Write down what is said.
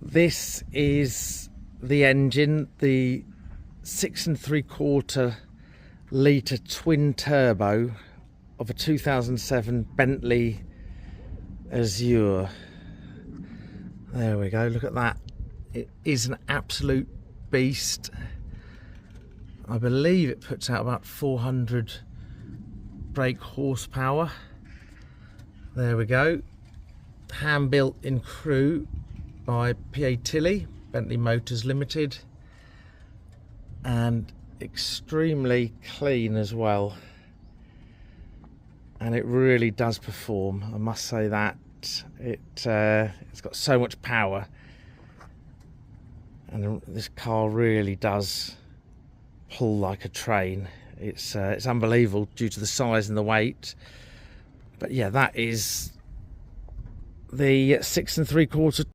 This is the engine, the 6.75 litre twin turbo of a 2007 Bentley Azure. There we go, look at that. It is an absolute beast. I believe it puts out about 400 brake horsepower. There we go. Hand built in Crewe by PA Tilley, Bentley Motors Limited, and extremely clean as well. And it really does perform, I must say that. It's got so much power, and this car really does pull like a train. It's unbelievable due to the size and the weight. But yeah, that is the 6.75